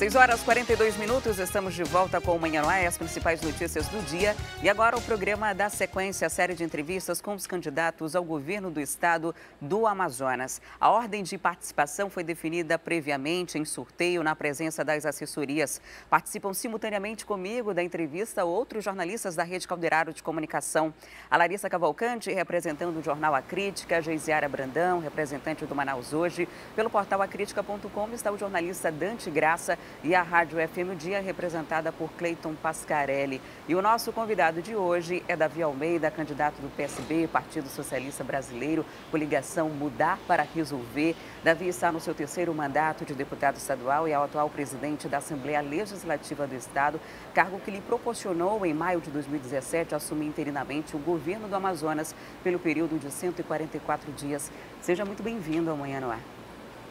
6 horas e 42 minutos, estamos de volta com o Manhã no Ar, as principais notícias do dia. E agora o programa dá sequência à série de entrevistas com os candidatos ao governo do estado do Amazonas. A ordem de participação foi definida previamente em sorteio na presença das assessorias. Participam simultaneamente comigo da entrevista outros jornalistas da Rede Calderaro de Comunicação. A Larissa Cavalcante, representando o jornal A Crítica, a Geisiara Brandão, representante do Manaus Hoje. Pelo portal acritica.com está o jornalista Dante Graça e a Rádio FM Dia, representada por Cleiton Pascarelli. E o nosso convidado de hoje é Davi Almeida, candidato do PSB, Partido Socialista Brasileiro, coligação Mudar para Resolver. Davi está no seu terceiro mandato de deputado estadual e é o atual presidente da Assembleia Legislativa do Estado, cargo que lhe proporcionou, em maio de 2017, assumir interinamente o governo do Amazonas pelo período de 144 dias. Seja muito bem-vindo ao Manhã no Ar.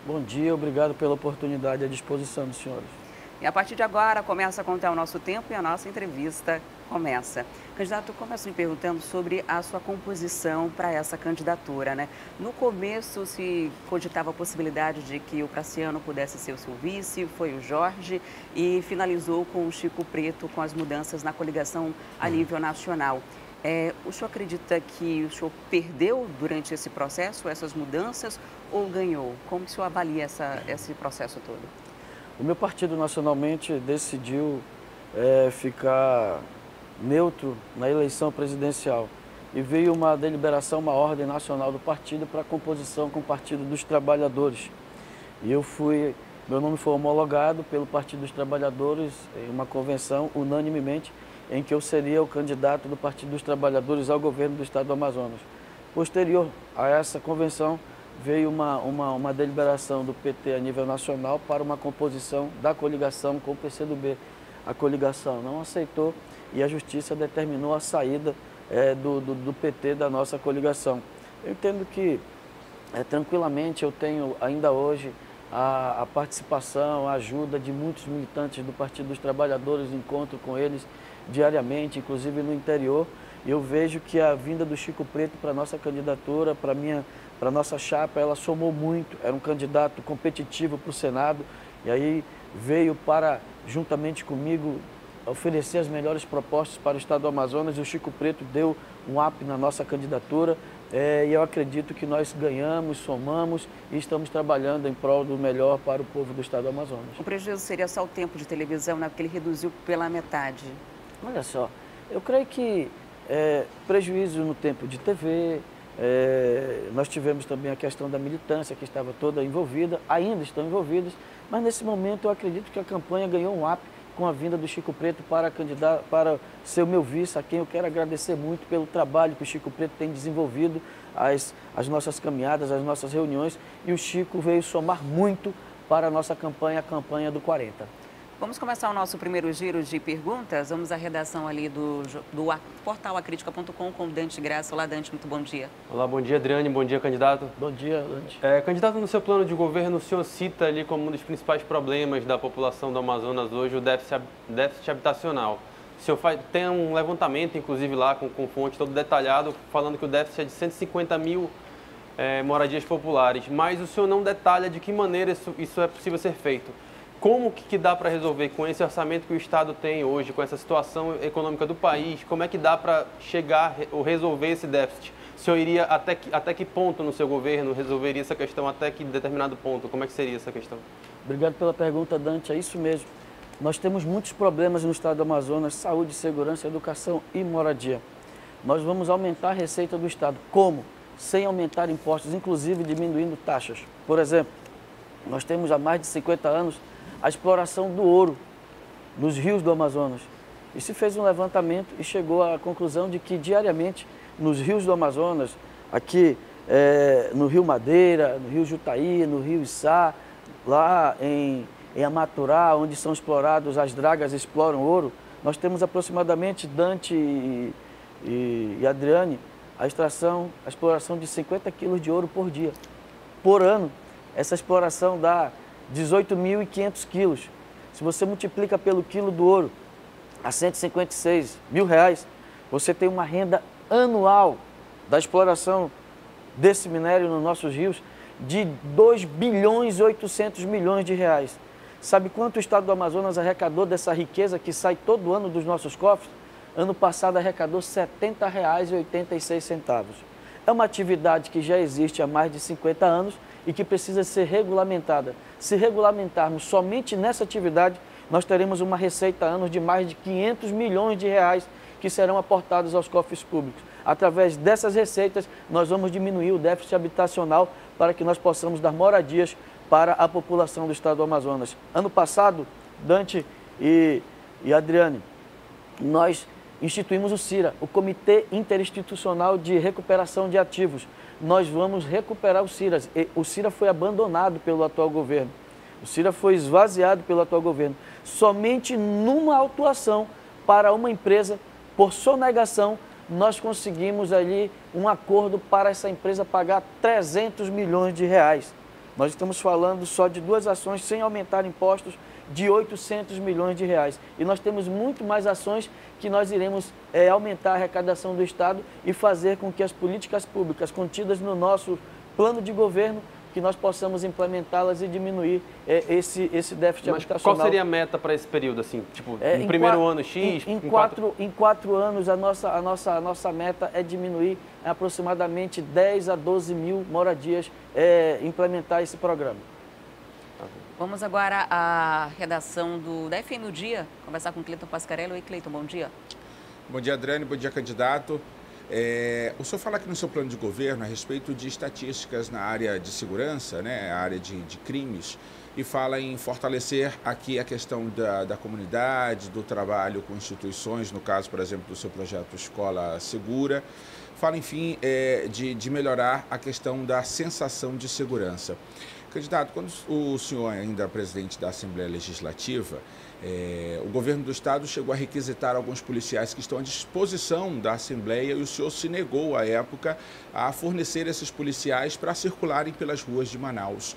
Bom dia, obrigado pela oportunidade à disposição dos senhores. E a partir de agora começa a contar o nosso tempo e a nossa entrevista começa. Candidato, começo me perguntando sobre a sua composição para essa candidatura, né? No começo se cogitava a possibilidade de que o Praciano pudesse ser o seu vice, foi o Jorge, e finalizou com o Chico Preto com as mudanças na coligação a nível nacional. O senhor acredita que o senhor perdeu durante esse processo, essas mudanças, ou ganhou? Como que o senhor avalia esse processo todo? O meu partido nacionalmente decidiu ficar neutro na eleição presidencial e veio uma deliberação, uma ordem nacional do partido para a composição com o Partido dos Trabalhadores. E meu nome foi homologado pelo Partido dos Trabalhadores em uma convenção unanimemente em que eu seria o candidato do Partido dos Trabalhadores ao governo do estado do Amazonas. Posterior a essa convenção, veio uma deliberação do PT a nível nacional para uma composição da coligação com o PCdoB. A coligação não aceitou e a Justiça determinou a saída do PT da nossa coligação. Eu entendo que, tranquilamente, eu tenho ainda hoje a participação, a ajuda de muitos militantes do Partido dos Trabalhadores, encontro com eles diariamente, inclusive no interior. E eu vejo que a vinda do Chico Preto para a nossa candidatura, para a nossa chapa, ela somou muito. Era um candidato competitivo para o Senado e aí veio para, juntamente comigo, oferecer as melhores propostas para o estado do Amazonas, e o Chico Preto deu um up na nossa candidatura. E eu acredito que nós ganhamos, somamos e estamos trabalhando em prol do melhor para o povo do estado do Amazonas. O prejuízo seria só o tempo de televisão, né? Porque ele reduziu pela metade. Olha só, eu creio que prejuízo no tempo de TV, nós tivemos também a questão da militância que estava toda envolvida, ainda estão envolvidas, mas nesse momento eu acredito que a campanha ganhou um up com a vinda do Chico Preto para ser o meu vice, a quem eu quero agradecer muito pelo trabalho que o Chico Preto tem desenvolvido, as nossas caminhadas, as nossas reuniões, e o Chico veio somar muito para a nossa campanha, a campanha do 40. Vamos começar o nosso primeiro giro de perguntas. Vamos à redação ali do portal acritica.com com o Dante Graça. Olá, Dante, muito bom dia. Olá, bom dia, Adriane, bom dia, candidato. Bom dia, Dante. Candidato, no seu plano de governo, o senhor cita ali como um dos principais problemas da população do Amazonas hoje o déficit habitacional. O senhor tem um levantamento, inclusive lá, com fonte todo detalhado, falando que o déficit é de 150 mil moradias populares, mas o senhor não detalha de que maneira isso é possível ser feito. Como que dá para resolver com esse orçamento que o Estado tem hoje, com essa situação econômica do país? Como é que dá para chegar ou resolver esse déficit? O senhor iria até que ponto no seu governo resolveria essa questão, até que determinado ponto? Como é que seria essa questão? Obrigado pela pergunta, Dante. É isso mesmo. Nós temos muitos problemas no estado do Amazonas: saúde, segurança, educação e moradia. Nós vamos aumentar a receita do Estado. Como? Sem aumentar impostos, inclusive diminuindo taxas. Por exemplo, nós temos há mais de 50 anos a exploração do ouro nos rios do Amazonas. E se fez um levantamento e chegou à conclusão de que diariamente nos rios do Amazonas, aqui no Rio Madeira, no Rio Jutaí, no Rio Içá, lá em Amaturá, onde são explorados, as dragas exploram ouro, nós temos aproximadamente, Dante e Adriane, a exploração de 50 quilos de ouro por dia. Por ano, essa exploração dá 18.500 quilos. Se você multiplica pelo quilo do ouro a R$156 mil, você tem uma renda anual da exploração desse minério nos nossos rios de 2 bilhões e 800 milhões de reais. Sabe quanto o estado do Amazonas arrecadou dessa riqueza que sai todo ano dos nossos cofres? Ano passado arrecadou R$ 70,86. É uma atividade que já existe há mais de 50 anos e que precisa ser regulamentada. Se regulamentarmos somente nessa atividade, nós teremos uma receita anos de mais de 500 milhões de reais que serão aportados aos cofres públicos. Através dessas receitas, nós vamos diminuir o déficit habitacional para que nós possamos dar moradias para a população do estado do Amazonas. Ano passado, Dante e Adriane, nós instituímos o CIRA, o Comitê Interinstitucional de Recuperação de Ativos. Nós vamos recuperar o CIRA. O CIRA foi abandonado pelo atual governo. O CIRA foi esvaziado pelo atual governo. Somente numa autuação para uma empresa, por sonegação, nós conseguimos ali um acordo para essa empresa pagar 300 milhões de reais. Nós estamos falando só de 2 ações, sem aumentar impostos, de 800 milhões de reais. E nós temos muito mais ações que nós iremos aumentar a arrecadação do Estado e fazer com que as políticas públicas contidas no nosso plano de governo, que nós possamos implementá-las e diminuir esse déficit habitacional. Qual seria a meta para esse período, assim? Tipo, no primeiro ano X? Em 4 anos, a nossa meta é diminuir aproximadamente 10 a 12 mil moradias, implementar esse programa. Vamos agora à redação da FM o Dia, conversar com o Cleiton Pascarello. Oi, Cleiton, bom dia. Bom dia, Adriane, bom dia, candidato. O senhor fala aqui no seu plano de governo a respeito de estatísticas na área de segurança, né, a área de crimes, e fala em fortalecer aqui a questão da comunidade, do trabalho com instituições, no caso, por exemplo, do seu projeto Escola Segura. Fala, enfim, de melhorar a questão da sensação de segurança. Candidato, quando o senhor ainda é presidente da Assembleia Legislativa, o governo do Estado chegou a requisitar alguns policiais que estão à disposição da Assembleia e o senhor se negou, à época, a fornecer esses policiais para circularem pelas ruas de Manaus.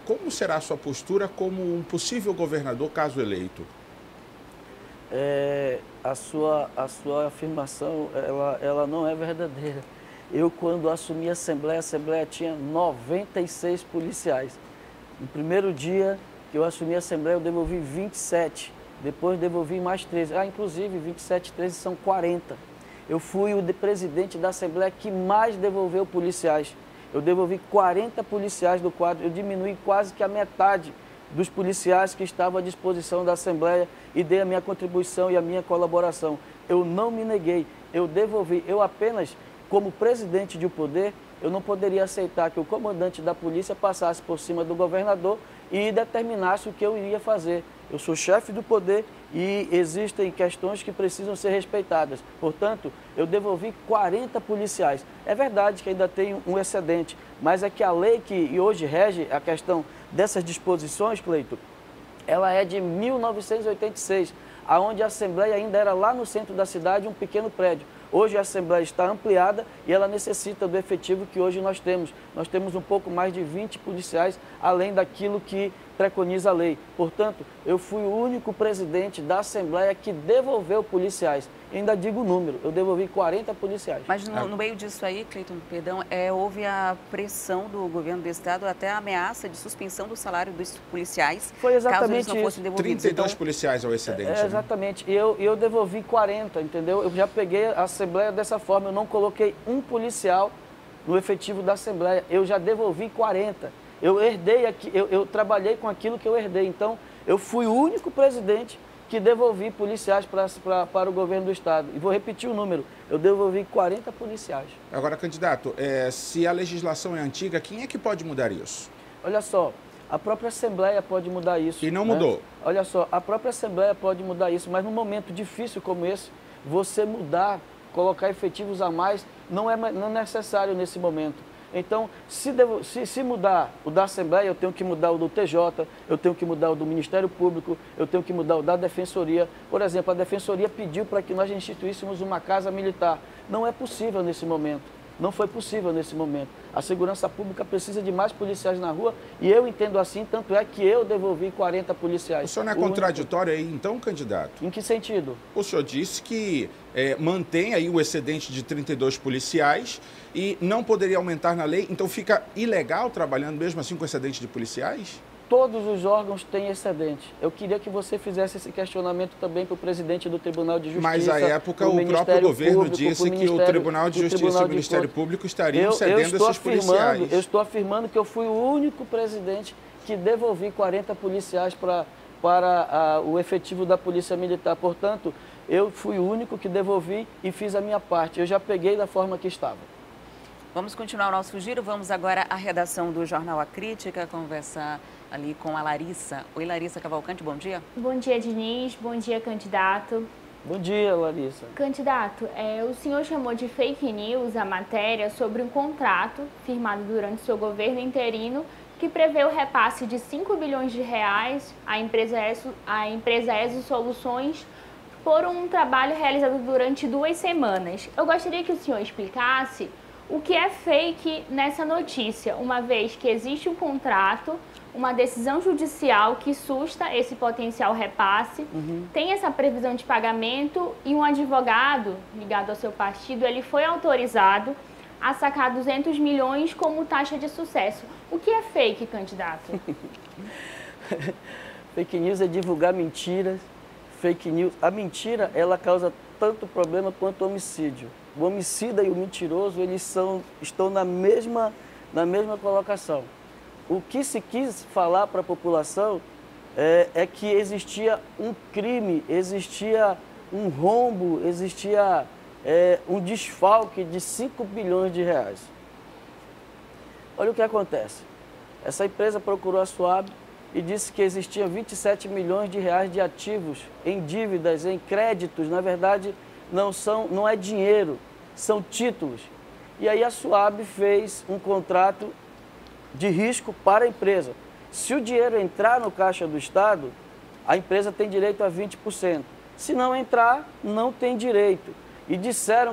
Como será a sua postura como um possível governador, caso eleito? A sua afirmação ela não é verdadeira. Eu, quando assumi a Assembleia tinha 96 policiais. No primeiro dia que eu assumi a Assembleia, eu devolvi 27. Depois devolvi mais 13. Inclusive, 27 e 13 são 40. Eu fui o presidente da Assembleia que mais devolveu policiais. Eu devolvi 40 policiais do quadro. Eu diminui quase que a metade dos policiais que estavam à disposição da Assembleia e dei a minha contribuição e a minha colaboração. Eu não me neguei, eu devolvi. Eu apenas, como presidente de poder, eu não poderia aceitar que o comandante da polícia passasse por cima do governador e determinasse o que eu iria fazer. Eu sou chefe do poder e existem questões que precisam ser respeitadas. Portanto, eu devolvi 40 policiais. É verdade que ainda tem um excedente, mas é que a lei que hoje rege a questão dessas disposições, Cleiton, ela é de 1986, onde a Assembleia ainda era lá no centro da cidade, um pequeno prédio. Hoje a Assembleia está ampliada e ela necessita do efetivo que hoje nós temos. Nós temos um pouco mais de 20 policiais, além daquilo que preconiza a lei. Portanto, eu fui o único presidente da Assembleia que devolveu policiais. E ainda digo o número, eu devolvi 40 policiais. Mas no meio disso aí, Cleiton, perdão, houve a pressão do governo do Estado, até a ameaça de suspensão do salário dos policiais. Foi exatamente caso eles não fossem devolvidos. 32 policiais ao excedente. Exatamente. E eu devolvi 40, entendeu? Eu já peguei a Assembleia dessa forma, eu não coloquei um policial no efetivo da Assembleia, eu já devolvi 40. Eu herdei aqui, eu trabalhei com aquilo que eu herdei. Então, eu fui o único presidente que devolvi policiais para o governo do Estado. E vou repetir o número, eu devolvi 40 policiais. Agora, candidato, se a legislação é antiga, quem é que pode mudar isso? Olha só, a própria Assembleia pode mudar isso. E não mudou? Olha só, a própria Assembleia pode mudar isso, mas num momento difícil como esse, você mudar, colocar efetivos a mais, não é necessário nesse momento. Então, se mudar o da Assembleia, eu tenho que mudar o do TJ, eu tenho que mudar o do Ministério Público, eu tenho que mudar o da Defensoria. Por exemplo, a Defensoria pediu para que nós instituíssemos uma casa militar. Não é possível nesse momento. Não foi possível nesse momento. A segurança pública precisa de mais policiais na rua e eu entendo assim, tanto é que eu devolvi 40 policiais. O senhor não é contraditório aí, então, candidato? Em que sentido? O senhor disse que mantém aí o excedente de 32 policiais e não poderia aumentar na lei, então fica ilegal trabalhando mesmo assim com excedente de policiais? todos os órgãos têm excedente. Eu queria que você fizesse esse questionamento também para o presidente do Tribunal de Justiça. Mas, à época, o próprio governo disse que o Tribunal de Justiça e o Ministério Público estariam cedendo esses policiais. Eu estou afirmando que eu fui o único presidente que devolvi 40 policiais para o efetivo da Polícia Militar. Portanto, eu fui o único que devolvi e fiz a minha parte. Eu já peguei da forma que estava. Vamos continuar o nosso giro. Vamos agora à redação do Jornal A Crítica, conversar ali com a Larissa. Oi, Larissa Cavalcante, bom dia. Bom dia, Diniz. Bom dia, candidato. Bom dia, Larissa. Candidato, o senhor chamou de fake news a matéria sobre um contrato firmado durante seu governo interino que prevê o repasse de 5 bilhões de reais à empresa ESO Soluções por um trabalho realizado durante 2 semanas. Eu gostaria que o senhor explicasse o que é fake nessa notícia, uma vez que existe um contrato, uma decisão judicial que susta esse potencial repasse, tem essa previsão de pagamento e um advogado ligado ao seu partido, ele foi autorizado a sacar 200 milhões como taxa de sucesso. O que é fake, candidato? Fake news é divulgar mentiras. Fake news, a mentira, ela causa tanto problema quanto o homicídio. O homicida e o mentiroso, eles estão na mesma colocação. O que se quis falar para a população é que existia um crime, existia um rombo, existia um desfalque de 5 bilhões de reais. Olha o que acontece. Essa empresa procurou a SUAB e disse que existia 27 milhões de reais de ativos em dívidas, em créditos. Na verdade, não é dinheiro, são títulos. E aí a SUAB fez um contrato de risco para a empresa. Se o dinheiro entrar no caixa do Estado, a empresa tem direito a 20%. Se não entrar, não tem direito. E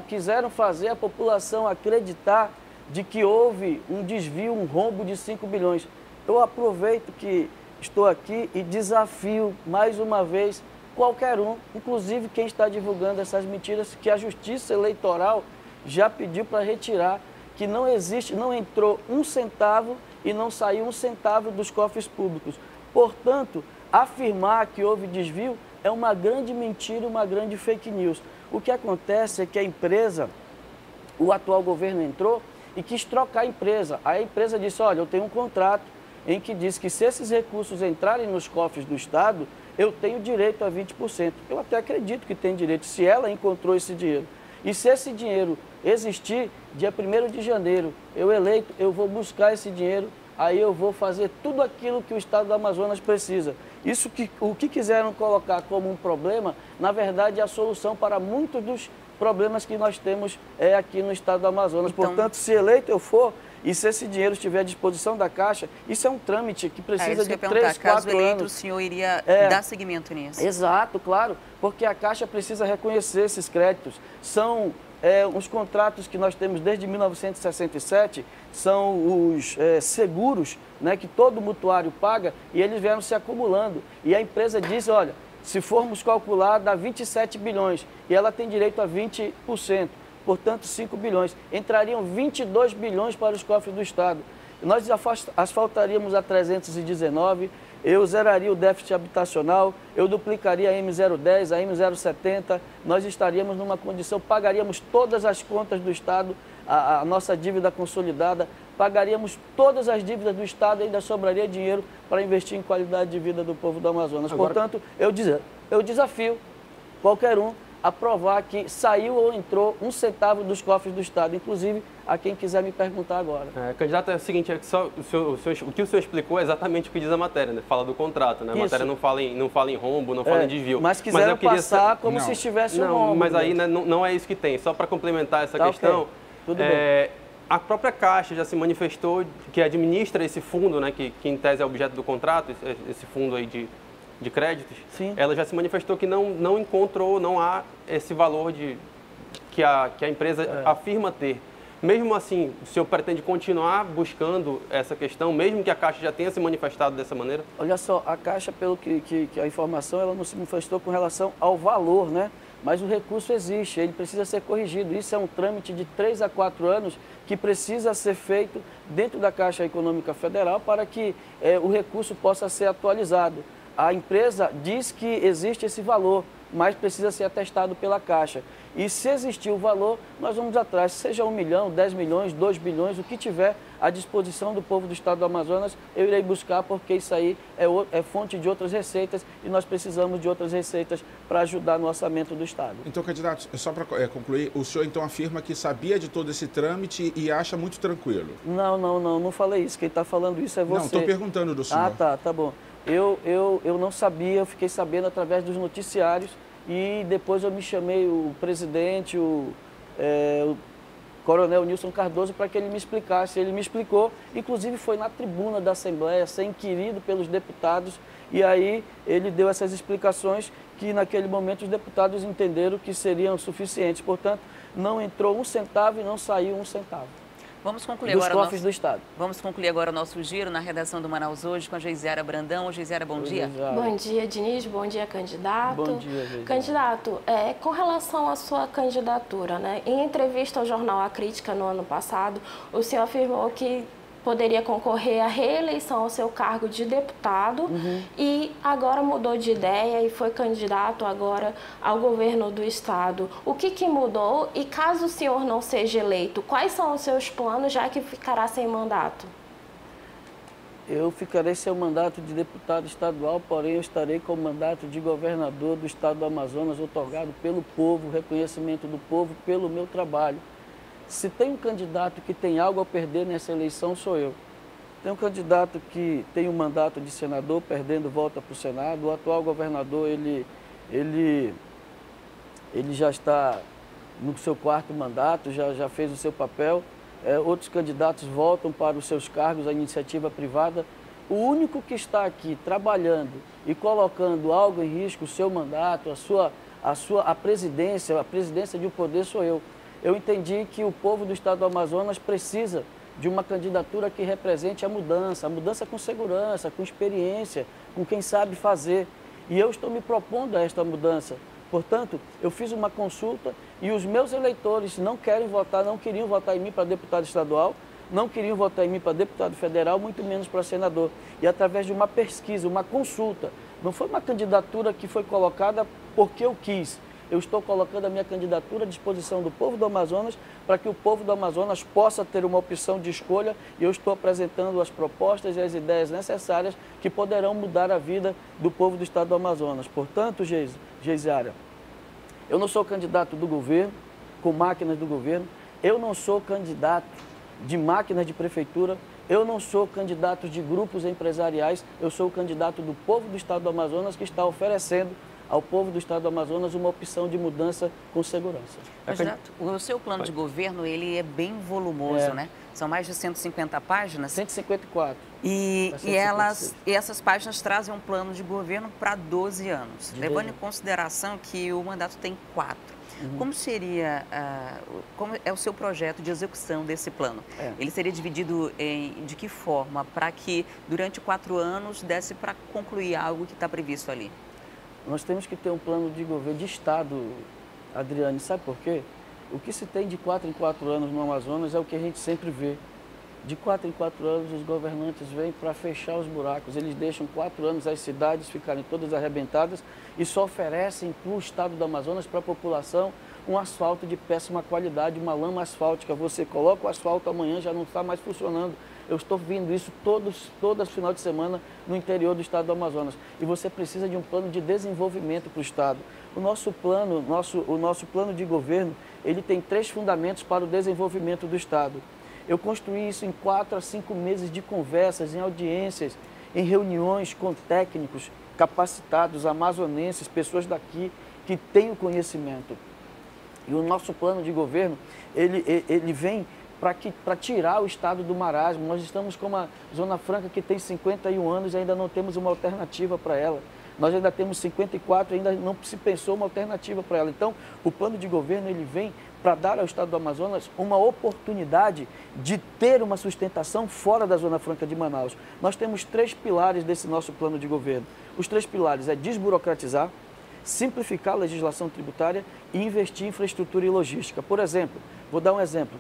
quiseram fazer a população acreditar de que houve um desvio, um rombo de 5 bilhões. Eu aproveito que estou aqui e desafio mais uma vez qualquer um, inclusive quem está divulgando essas mentiras, que a Justiça Eleitoral já pediu para retirar, que não existe, não entrou 1 centavo e não saiu 1 centavo dos cofres públicos. Portanto, afirmar que houve desvio é uma grande mentira, uma grande fake news. O que acontece é que a empresa, o atual governo entrou e quis trocar a empresa. A empresa disse, olha, eu tenho um contrato em que diz que se esses recursos entrarem nos cofres do Estado, eu tenho direito a 20%. Eu até acredito que tem direito, se ela encontrou esse dinheiro. E se esse dinheiro existir, dia 1º de janeiro, eu eleito, eu vou buscar esse dinheiro, aí eu vou fazer tudo aquilo que o Estado do Amazonas precisa. O que quiseram colocar como um problema, na verdade é a solução para muitos dos problemas que nós temos aqui no Estado do Amazonas. Então, portanto, se eleito eu for, e se esse dinheiro estiver à disposição da Caixa, isso é um trâmite que precisa de 3, 4 anos. Caso eleito, o senhor iria dar seguimento nisso? Exato, claro, porque a Caixa precisa reconhecer esses créditos. São os contratos que nós temos desde 1967, são os seguros, né, que todo mutuário paga, e eles vieram se acumulando. E a empresa diz, olha, se formos calcular, dá 27 bilhões, e ela tem direito a 20%. Portanto, 5 bilhões. Entrariam 22 bilhões para os cofres do Estado. Nós asfaltaríamos a 319, eu zeraria o déficit habitacional, eu duplicaria a M010, a M070, nós estaríamos numa condição, pagaríamos todas as contas do Estado, a nossa dívida consolidada, pagaríamos todas as dívidas do Estado e ainda sobraria dinheiro para investir em qualidade de vida do povo do Amazonas. Agora, portanto, eu desafio qualquer um a provar que saiu ou entrou 1 centavo dos cofres do Estado, inclusive a quem quiser me perguntar agora. Candidato, é o seguinte, o que o senhor explicou é exatamente o que diz a matéria, né? Fala do contrato, né? A matéria não fala em rombo, não fala em desvio. Mas quiseram passar como se estivesse um rombo. Mas aí né, não é isso que tem. Só para complementar essa questão, okay. Tudo bem. A própria Caixa já se manifestou que administra esse fundo, né? Que em tese é objeto do contrato, esse fundo aí de créditos. Sim. Ela já se manifestou que não encontrou, não há esse valor que a empresa afirma ter. Mesmo assim, o senhor pretende continuar buscando essa questão, mesmo que a Caixa já tenha se manifestado dessa maneira? Olha só, a Caixa, pelo que a informação, ela não se manifestou com relação ao valor, né? mas o recurso existe, ele precisa ser corrigido. Isso é um trâmite de 3 a 4 anos que precisa ser feito dentro da Caixa Econômica Federal para que o recurso possa ser atualizado. A empresa diz que existe esse valor, mas precisa ser atestado pela Caixa. E se existir o valor, nós vamos atrás, seja 1 milhão, 10 milhões, 2 bilhões, o que tiver à disposição do povo do estado do Amazonas, eu irei buscar, porque isso aí é fonte de outras receitas e nós precisamos de outras receitas para ajudar no orçamento do estado. Então, candidato, só para concluir, o senhor então afirma que sabia de todo esse trâmite e acha muito tranquilo? Não falei isso, quem está falando isso é você. Não, estou perguntando do senhor. Tá bom. Eu não sabia, eu fiquei sabendo através dos noticiários e depois eu me chamei o presidente, o coronel Nilson Cardoso, para que ele me explicasse. Ele me explicou, inclusive foi na tribuna da Assembleia, ser inquirido pelos deputados, e aí ele deu essas explicações que naquele momento os deputados entenderam que seriam suficientes. Portanto, não entrou 1 centavo e não saiu 1 centavo. Vamos concluir dos agora cofres do Estado. Vamos concluir agora o nosso giro na redação do Manaus Hoje com a Geisiara Brandão. Geisiara, bom dia. Bom dia, Diniz. Bom dia, candidato. Bom dia, Geisiara. Candidato, com relação à sua candidatura, né? Em entrevista ao jornal A Crítica no ano passado, o senhor afirmou que poderia concorrer à reeleição ao seu cargo de deputado e agora mudou de ideia e foi candidato agora ao governo do estado. O que mudou e caso o senhor não seja eleito, quais são os seus planos, já que ficará sem mandato? Eu ficarei sem o mandato de deputado estadual, porém eu estarei com o mandato de governador do estado do Amazonas, otorgado pelo povo, reconhecimento do povo pelo meu trabalho. Se tem um candidato que tem algo a perder nessa eleição, sou eu. Tem um candidato que tem um mandato de senador, perdendo volta para o Senado. O atual governador, ele já está no seu 4º mandato, já fez o seu papel. Outros candidatos voltam para os seus cargos, a iniciativa privada. O único que está aqui trabalhando e colocando algo em risco, o seu mandato, a presidência de um poder, sou eu. Eu entendi que o povo do estado do Amazonas precisa de uma candidatura que represente a mudança com segurança, com experiência, com quem sabe fazer. E eu estou me propondo a esta mudança. Portanto, eu fiz uma consulta e os meus eleitores não queriam votar em mim para deputado estadual, não queriam votar em mim para deputado federal, muito menos para senador. E através de uma pesquisa, uma consulta, não foi uma candidatura que foi colocada porque eu quis. Eu estou colocando a minha candidatura à disposição do povo do Amazonas para que o povo do Amazonas possa ter uma opção de escolha e eu estou apresentando as propostas e as ideias necessárias que poderão mudar a vida do povo do estado do Amazonas. Portanto, Geisiara, eu não sou candidato do governo, com máquinas do governo, eu não sou candidato de máquinas de prefeitura, eu não sou candidato de grupos empresariais, eu sou o candidato do povo do estado do Amazonas que está oferecendo ao povo do estado do Amazonas uma opção de mudança com segurança. Candidato, o seu plano de governo, ele é bem volumoso, né? São mais de 150 páginas. 154. E essas páginas trazem um plano de governo para 12 anos, levando em consideração que o mandato tem 4. Como seria, como é o seu projeto de execução desse plano? Ele seria dividido de que forma para que durante 4 anos desse para concluir algo que está previsto ali? Nós temos que ter um plano de governo de Estado, Adriane, sabe por quê? O que se tem de 4 em 4 anos no Amazonas é o que a gente sempre vê. De 4 em 4 anos os governantes vêm para fechar os buracos, eles deixam 4 anos as cidades ficarem todas arrebentadas e só oferecem para o estado do Amazonas, para a população, um asfalto de péssima qualidade, uma lama asfáltica. Você coloca o asfalto, amanhã já não está mais funcionando. Eu estou vendo isso todas final de semana no interior do estado do Amazonas. E você precisa de um plano de desenvolvimento para o estado. O nosso plano de governo, ele tem 3 fundamentos para o desenvolvimento do estado. Eu construí isso em 4 a 5 meses de conversas, em audiências, em reuniões com técnicos capacitados, amazonenses, pessoas daqui que têm o conhecimento. E o nosso plano de governo, ele vem para tirar o estado do marasmo. Nós estamos com uma Zona Franca que tem 51 anos e ainda não temos uma alternativa para ela. Nós ainda temos 54 e ainda não se pensou uma alternativa para ela. Então, o plano de governo ele vem para dar ao estado do Amazonas uma oportunidade de ter uma sustentação fora da Zona Franca de Manaus. Nós temos 3 pilares desse nosso plano de governo. Os 3 pilares é desburocratizar, simplificar a legislação tributária e investir em infraestrutura e logística. Por exemplo, vou dar um exemplo.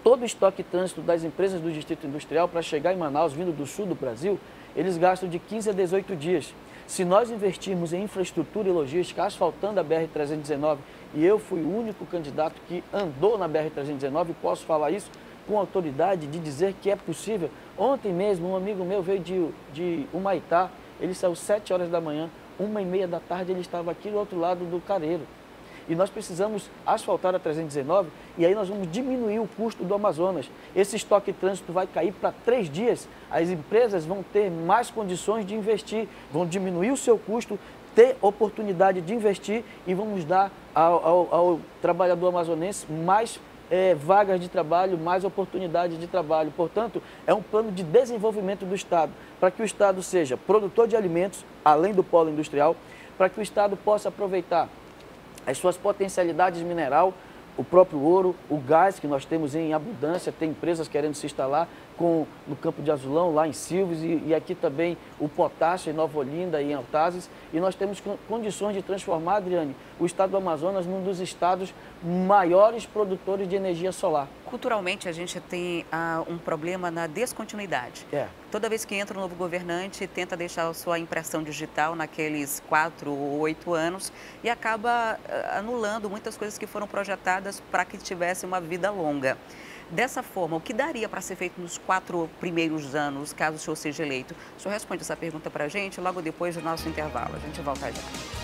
Todo o estoque e trânsito das empresas do Distrito Industrial para chegar em Manaus, vindo do sul do Brasil, eles gastam de 15 a 18 dias. Se nós investirmos em infraestrutura e logística, asfaltando a BR-319, e eu fui o único candidato que andou na BR-319, e posso falar isso com autoridade, de dizer que é possível. Ontem mesmo, um amigo meu veio de Humaitá, ele saiu 7 horas da manhã, 1h30 da tarde ele estava aqui do outro lado do Careiro. E nós precisamos asfaltar a 319 e aí nós vamos diminuir o custo do Amazonas. Esse estoque de trânsito vai cair para 3 dias. As empresas vão ter mais condições de investir, vão diminuir o seu custo, ter oportunidade de investir e vamos dar ao trabalhador amazonense mais vagas de trabalho, mais oportunidades de trabalho. Portanto, é um plano de desenvolvimento do Estado, para que o Estado seja produtor de alimentos, além do polo industrial, para que o Estado possa aproveitar as suas potencialidades mineral, o próprio ouro, o gás que nós temos em abundância, tem empresas querendo se instalar no Campo de Azulão, lá em Silves, e aqui também o potássio em Nova Olinda e em Altazes. E nós temos condições de transformar, Adriane, o estado do Amazonas num dos estados maiores produtores de energia solar. Culturalmente, a gente tem um problema na descontinuidade. Toda vez que entra um novo governante, tenta deixar a sua impressão digital naqueles 4 ou 8 anos e acaba anulando muitas coisas que foram projetadas para que tivesse uma vida longa. Dessa forma, o que daria para ser feito nos 4 primeiros anos, caso o senhor seja eleito? O senhor responde essa pergunta para a gente logo depois do nosso intervalo. A gente volta já.